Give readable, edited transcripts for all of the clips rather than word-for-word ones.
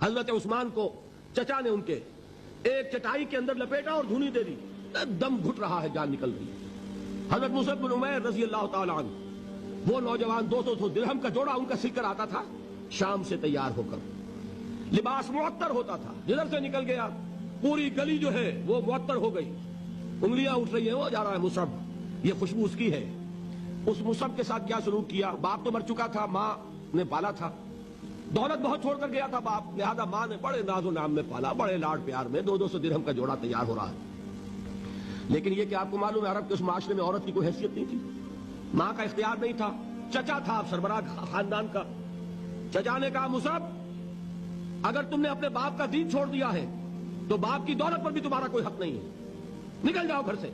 حضرت عثمان کو چچا نے ان کے ایک چٹائی کے اندر لپیٹا اور دھونی دے دی، دم گھٹ رہا ہے، جان نکل رہی ہے۔ حضرت مصعب بن عمیر رضی اللہ تعالی عنہ، وہ نوجوان 200 درہم کا جوڑا ان کا سل کر آتا تھا شام سے تیار ہو کر، لباس معطر ہوتا تھا، جدھر سے نکل گیا پوری گلی جو ہے وہ معطر ہو گئی، انگلیاں اٹھ رہی ہیں، وہ جا رہا ہے مصعب، یہ خوشبو اس کی ہے۔ اس مصعب کے ساتھ کیا سلوک کیا؟ باپ تو مر چکا تھا، ماں نے پالا تھا، دولت بہت چھوڑ کر گیا تھا باپ، لہذا ماں نے بڑے ناز و نام میں پالا، بڑے لاڈ پیار میں 200 درہم کا جوڑا تیار ہو رہا ہے۔ لیکن یہ کہ آپ کو معلوم ہے عرب کے اس معاشرے میں عورت کی کوئی حیثیت نہیں تھی، ماں کا اختیار نہیں تھا، چچا تھا سربراہ خاندان کا۔ چچا نے کہا مصعب اگر تم نے اپنے باپ کا دین چھوڑ دیا ہے تو باپ کی دولت پر بھی تمہارا کوئی حق نہیں ہے، نکل جاؤ گھر سے۔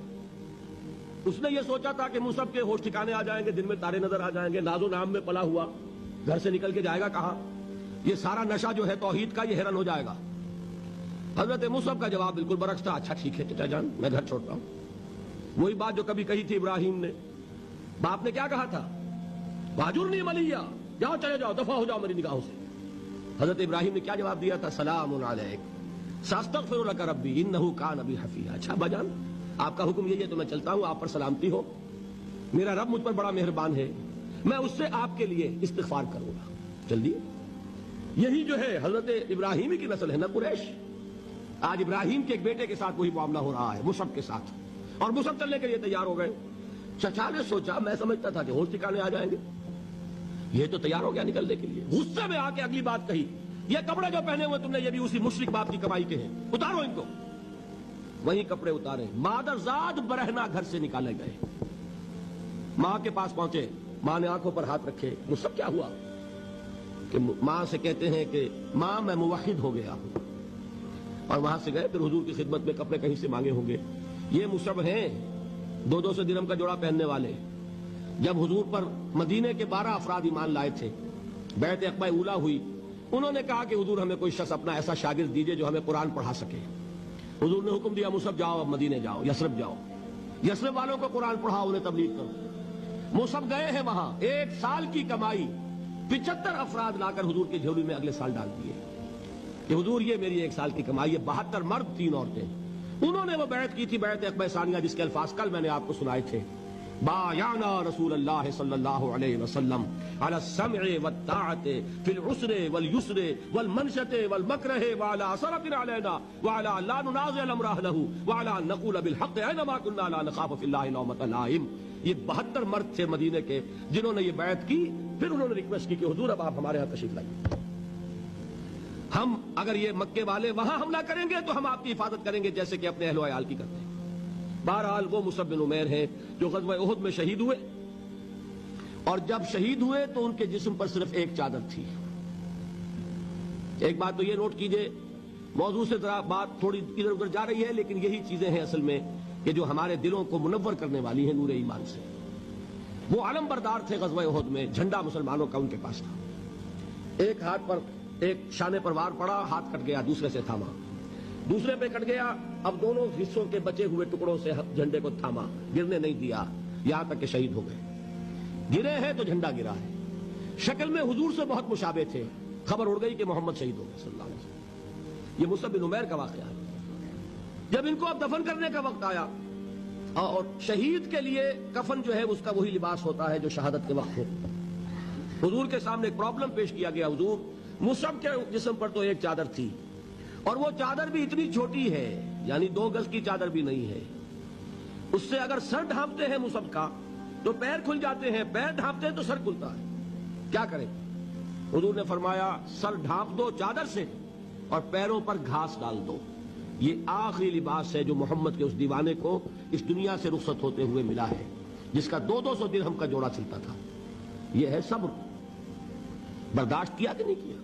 اس نے یہ سوچا تھا کہ مصعب کے ہوش ٹھکانے آ جائیں گے، دن میں تارے نظر آ جائیں گے، ناز و نام میں پلا ہوا، گھر سے نکل کے جائے گا کہاں؟ یہ سارا نشہ جو ہے توحید کا یہ حیران ہو جائے گا۔ حضرت مصعب کا جواب بالکل برعکس تھا، اچھا ٹھیک ہے چچا جان میں گھر چھوڑتا ہوں۔ وہی بات جو کبھی کہی تھی ابراہیم نے، باپ نے کیا کہا تھا؟ واجرنی ملیہ، جاؤ چلے جاؤ، دفع ہو جاؤ میری نگاہوں سے۔ حضرت ابراہیم نے کیا جواب دیا تھا؟ سلام علیک ساستغفر لک ربی انہ کان بی حفیظ۔ اچھا باجان آپ کا حکم یہی ہے تو میں چلتا ہوں، آپ پر سلامتی ہو، میرا رب مجھ پر بڑا مہربان ہے، میں اس سے آپ کے لیے استغفار کروں گا، چل دیے۔ یہی جو ہے حضرت ابراہیم کی نسل ہے نا قریش۔ آج ابراہیم کے ایک بیٹے کے ساتھ وہی معاملہ ہو رہا ہے مصعب کے ساتھ، اور مصعب چلنے کے لیے تیار ہو گئے۔ چچا نے سوچا، میں سمجھتا تھا کہ ہوش ٹھکانے آ جائیں گے، یہ تو تیار ہو گیا نکلنے کے لیے، غصے میں آ کے اگلی بات کہی، یہ کپڑے جو پہنے ہوئے تم نے یہ بھی اسی مشرک باپ کی کمائی کے ہیں، اتارو ان کو۔ وہی کپڑے اتارے، مادرزاد برہنہ گھر سے نکالے گئے۔ ماں کے پاس پہنچے، ماں نے آنکھوں پر ہاتھ رکھے، مصعب کیا ہوا؟ کہ ماں سے کہتے ہیں کہ ماں میں موحد ہو گیا ہوں، اور وہاں سے گئے پھر حضور کی خدمت میں کپڑے کہیں سے مانگے ہوں گے۔ یہ مصعب ہیں 200 درہم کا جوڑا پہننے والے۔ جب حضور پر مدینے کے 12 افراد ایمان لائے تھے، بیعت عقبہ اولیٰ ہوئی، انہوں نے کہا کہ حضور ہمیں کوئی شخص اپنا ایسا شاگرد دیجئے جو ہمیں قرآن پڑھا سکے۔ حضور نے حکم دیا مصعب جاؤ، اب مدینے جاؤ، یثرب جاؤ، یثرب والوں کو قرآن پڑھاؤ، انہیں تبلیغ کرو۔ مصعب گئے ہیں وہاں، 1 سال کی کمائی 75 افراد لا کر حضور کی جھولی میں اگلے سال ڈال دیے کہ حضور یہ میری 1 سال کی کمائی ہے۔ 72 مرد 3 عورتیں، انہوں نے وہ بیعت کی تھی، بیعت عقبہ ثانیہ، جس کے الفاظ کل میں نے آپ کو سنائے تھے، بایعنا رسول اللہ صلی اللہ علیہ وسلم علی السمع والطاعت فی العسر والیسر والمنشط والمکرہ وعلی اثرۃ علینا وعلی لا ننازع الامر اہلہ وعلی ان نقول بالحق اینما کنا لا نخاف فی اللہ لومۃ لائم۔ یہ 72 مرد تھے مدینے کے جنہوں نے یہ بیعت کی۔ پھر انہوں نے ریکویسٹ کی کہ حضور اب آپ ہمارے ہاں تشریف لائیے، ہم اگر یہ مکے والے وہاں حملہ کریں گے تو ہم آپ کی حفاظت کریں گے جیسے کہ اپنے اہل و عیال کی کرتے ہیں۔ بہرحال وہ مصعب بن عمیر ہیں جو غزوہ احد میں شہید ہوئے، اور جب شہید ہوئے تو ان کے جسم پر صرف ایک چادر تھی۔ ایک بات تو یہ نوٹ کیجئے، موضوع سے ذرا بات تھوڑی ادھر ادھر جا رہی ہے، لیکن یہی چیزیں ہیں اصل میں کہ جو ہمارے دلوں کو منور کرنے والی ہیں نور ایمان سے۔ وہ علم بردار تھے غزوہ احد میں، جھنڈا مسلمانوں کا ان کے پاس تھا۔ ایک ہاتھ پر ایک شانے پر وار پڑا، ہاتھ کٹ گیا، دوسرے سے تھاما، دوسرے پہ کٹ گیا، اب دونوں حصوں کے بچے ہوئے ٹکڑوں سے جھنڈے کو تھاما، گرنے نہیں دیا، یہاں تک کہ شہید ہو گئے۔ گرے ہیں تو جھنڈا گرا ہے۔ شکل میں حضور سے بہت مشابہ تھے، خبر اڑ گئی کہ محمد شہید ہو گئے صلی اللہ علیہ وسلم۔ یہ مصعب بن عمیر کا واقعہ ہے۔ جب ان کو اب دفن کرنے کا وقت آیا، اور شہید کے لیے کفن جو ہے اس کا وہی لباس ہوتا ہے جو شہادت کے وقت ہو، حضور کے سامنے ایک پرابلم پیش کیا گیا۔ حضور مصعب کے جسم پر تو ایک چادر تھی، اور وہ چادر بھی اتنی چھوٹی ہے، یعنی 2 گز کی چادر بھی نہیں ہے، اس سے اگر سر ڈھانپتے ہیں مصعب کا تو پیر کھل جاتے ہیں، پیر ڈھانپتے ہیں تو سر کھلتا ہے، کیا کریں؟ حضور نے فرمایا سر ڈھانپ دو چادر سے اور پیروں پر گھاس ڈال دو، یہ آخری لباس ہے جو محمد کے اس دیوانے کو اس دنیا سے رخصت ہوتے ہوئے ملا ہے، جس کا 200 درہم کا جوڑا چلتا تھا۔ یہ ہے صبر۔ برداشت کیا کہ نہیں کیا؟